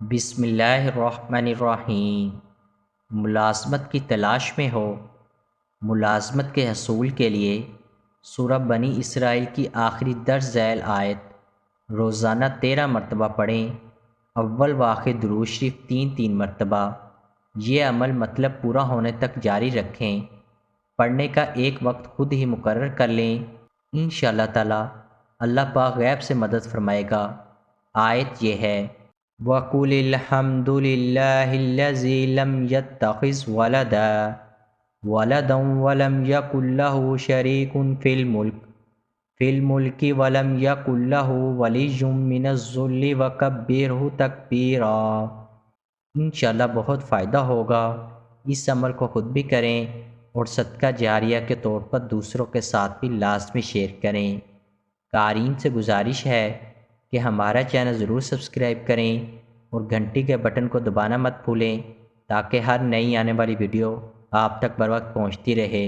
بسم اللہ الرحمن الرحیم۔ ملازمت کی تلاش میں ہو؟ ملازمت کے حصول کے لیے سورہ بنی اسرائیل کی آخری درج ذیل آیت روزانہ 13 مرتبہ پڑھیں۔ اول و آخر درود شریف 3 مرتبہ۔ یہ عمل مطلب پورا ہونے تک جاری رکھیں۔ پڑھنے کا ایک وقت خود ہی مقرر کر لیں، انشاءاللہ تعالی اللہ پاک غیب سے مدد فرمائے گا۔ آیت یہ ہے: وَقُلِ الْحَمْدُ لِلَّهِ الَّذِي لَمْ يَتَّخِذْ وَلَدًا وَلَمْ يَكُنْ لَهُ شَرِيكٌ فِي الْمُلْكِ وَلَمْ يَكُنْ لَهُ وَلِيٌّ مِّنَ الذُّلِّ وَكَبِّرْهُ تَكْبِيرًا۔ انشاءاللہ بہت فائدہ ہوگا۔ اس عمل کو خود بھی کریں اور صدقہ جاریہ کے طور پر دوسروں کے ساتھ بھی لازمی شیئر کریں۔ قارئین سے گزارش ہے کہ ہمارا چینل ضرور سبسکرائب کریں اور گھنٹی کے بٹن کو دبانا مت بھولیں تاکہ ہر نئی آنے والی ویڈیو آپ تک بر وقت پہنچتی رہے۔